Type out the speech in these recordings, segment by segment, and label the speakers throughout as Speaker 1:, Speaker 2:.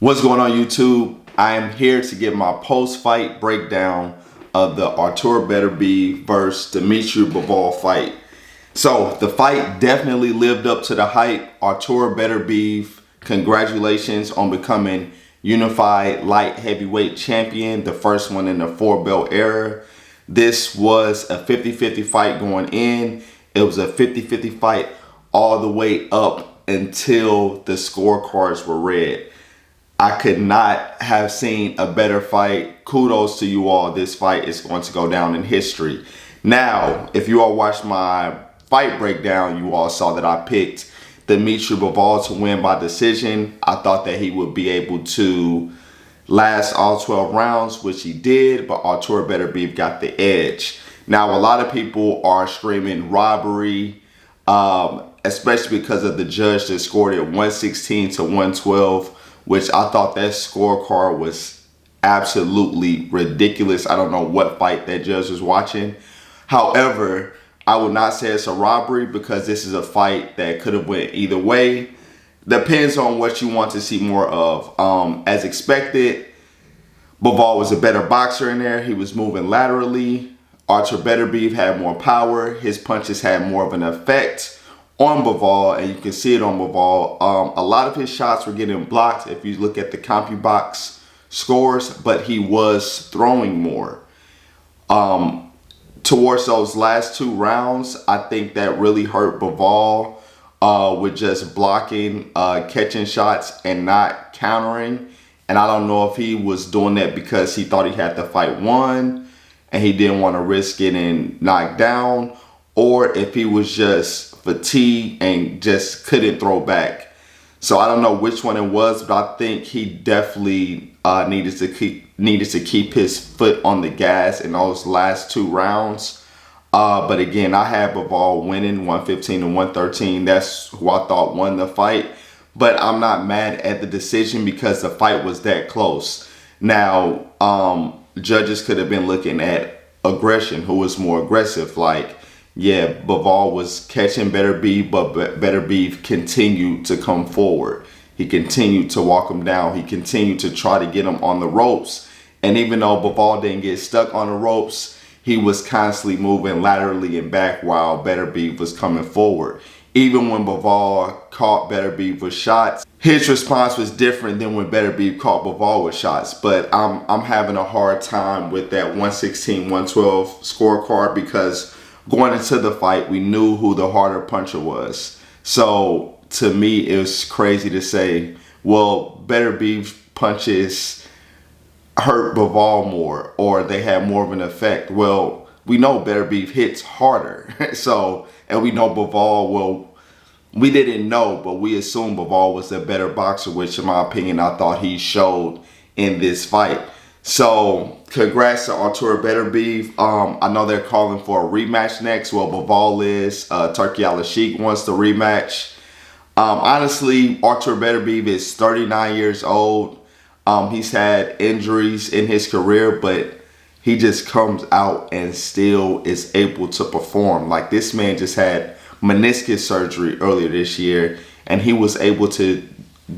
Speaker 1: What's going on, YouTube? I am here to give my post-fight breakdown of the Artur Beterbiev versus Dmitry Bivol fight. So the fight definitely lived up to the hype. Artur Beterbiev, congratulations on becoming unified light heavyweight champion, the first one in the 4-belt era. This was a 50-50 fight going in. It was a 50-50 fight all the way up until the scorecards were read. I could not have seen a better fight. Kudos to you all. This fight is going to go down in history. Now, if you all watched my fight breakdown, you all saw that I picked Dmitry Bivol to win by decision. I thought that he would be able to last all 12 rounds, which he did, but Artur Beterbiev got the edge. Now, a lot of people are screaming robbery, especially because of the judge that scored it 116 to 112. Which I thought that scorecard was absolutely ridiculous. I don't know what fight that judge was watching. However, I would not say it's a robbery because this is a fight that could have went either way. Depends on what you want to see more of. As expected, Bivol was a better boxer in there. He was moving laterally. Artur Beterbiev had more power. His punches had more of an effect on Bivol, and you can see it on Bivol. A lot of his shots were getting blocked if you look at the CompuBox scores, but he was throwing more. Towards those last 2 rounds, I think that really hurt Bivol with just blocking, catching shots, and not countering. And I don't know if he was doing that because he thought he had the fight won and he didn't want to risk getting knocked down, or if he was just fatigued and just couldn't throw back. So I don't know which one it was, but I think he definitely needed to keep his foot on the gas in those last 2 rounds. But again, I had Bivol winning 115 to 113. That's who I thought won the fight. But I'm not mad at the decision because the fight was that close. Now, judges could have been looking at aggression, who was more aggressive. Like, yeah, Bivol was catching Beterbiev, but Beterbiev continued to come forward. He continued to walk him down. He continued to try to get him on the ropes. And even though Bivol didn't get stuck on the ropes, he was constantly moving laterally and back while Beterbiev was coming forward. Even when Bivol caught Beterbiev with shots, his response was different than when Beterbiev caught Bivol with shots. But I'm having a hard time with that 116-112 scorecard because going into the fight, we knew who the harder puncher was. So to me, it was crazy to say, well, Beterbiev's punches hurt Bivol more, or they had more of an effect. Well, we know Beterbiev hits harder. And we know Bivol, well, we didn't know, but we assumed Bivol was a better boxer, which in my opinion, I thought he showed in this fight. So congrats to Artur Beterbiev. I know they're calling for a rematch next. Well, Bivol is. Turkey Al-Sheikh wants the rematch. Honestly, Artur Beterbiev is 39 years old. He's had injuries in his career, but he just comes out and still is able to perform. Like, this man just had meniscus surgery earlier this year, and he was able to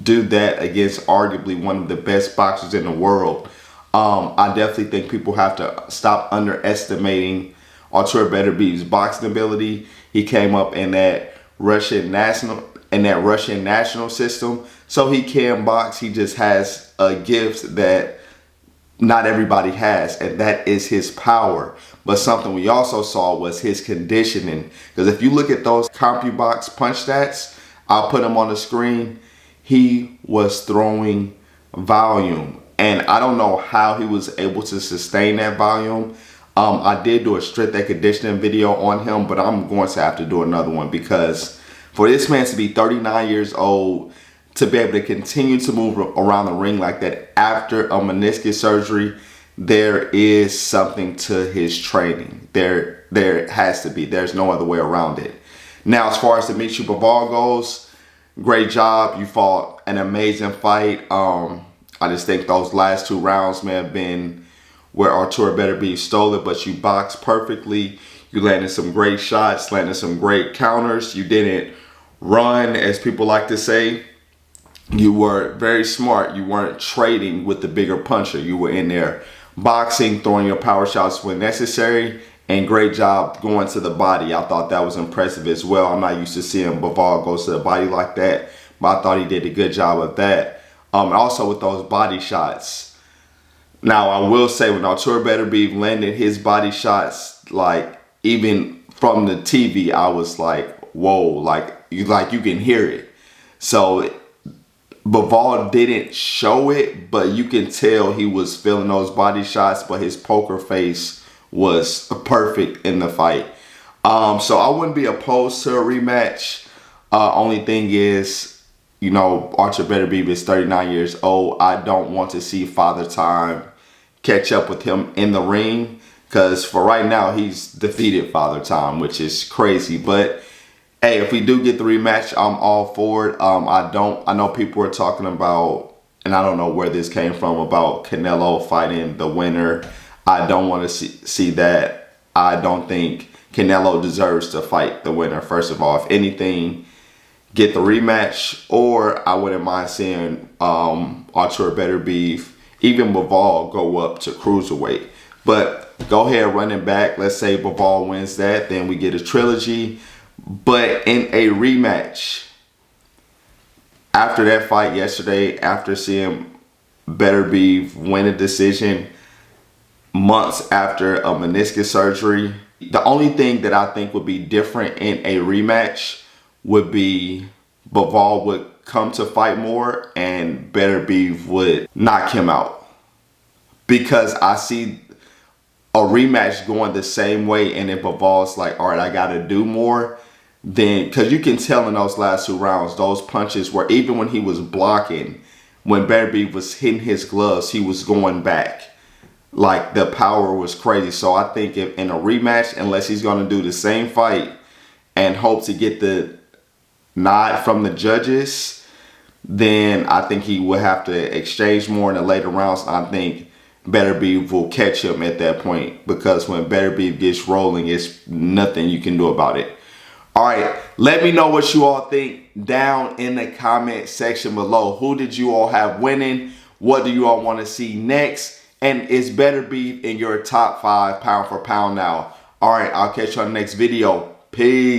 Speaker 1: do that against arguably one of the best boxers in the world. I definitely think people have to stop underestimating Artur Beterbiev's boxing ability. He came up in that Russian national system, so he can box. He just has a gift that not everybody has, and that is his power. But something we also saw was his conditioning, because if you look at those CompuBox punch stats, I'll put them on the screen. He was throwing volume. And I don't know how he was able to sustain that volume. I did do a strength and conditioning video on him, but I'm going to have to do another one because for this man to be 39 years old, to be able to continue to move around the ring like that after a meniscus surgery, there is something to his training. There has to be. There's no other way around it. Now, as far as Dmitry Bivol goes, great job. You fought an amazing fight. I just think those last 2 rounds may have been where Artur Beterbiev stole it, but you boxed perfectly. You landed some great shots, landed some great counters. You didn't run, as people like to say. You were very smart. You weren't trading with the bigger puncher. You were in there boxing, throwing your power shots when necessary, and great job going to the body. I thought that was impressive as well. I'm not used to seeing Bivol go to the body like that, but I thought he did a good job of that. Also with those body shots. Now, I will say when Artur Beterbiev landed his body shots, like even from the TV, I was like, whoa, like you can hear it. So Bivol didn't show it, but you can tell he was feeling those body shots, but his poker face was perfect in the fight. So I wouldn't be opposed to a rematch. Only thing is, you know, Artur Beterbiev is 39 years old. I don't want to see Father Time catch up with him in the ring, because for right now, he's defeated Father Time, which is crazy. But hey, if we do get the rematch, I'm all for it. I know people are talking about, and I don't know where this came from, about Canelo fighting the winner. I don't want to see that. I don't think Canelo deserves to fight the winner, first of all. If anything, get the rematch, or I wouldn't mind seeing Artur Beterbiev, even Bivol, go up to cruiserweight. But go ahead, running back. Let's say Bivol wins that, then we get a trilogy. But in a rematch, after that fight yesterday, after seeing Beterbiev win a decision months after a meniscus surgery, the only thing that I think would be different in a rematch would be Bivol would come to fight more and Beterbiev would knock him out. Because I see a rematch going the same way, and then Bivol's like, all right, I got to do more. Then, because you can tell in those last 2 rounds, those punches were, even when he was blocking, when Beterbiev was hitting his gloves, he was going back. Like, the power was crazy. So I think if in a rematch, unless he's going to do the same fight and hope to get the nod from the judges, then I think he will have to exchange more in the later rounds. I think Beterbiev will catch him at that point, because when Beterbiev gets rolling, it's nothing you can do about it. All right, let me know what you all think down in the comment section below. Who did you all have winning? What do you all want to see next? And is Beterbiev in your top 5 pound for pound now? All right, I'll catch you on the next video. Peace.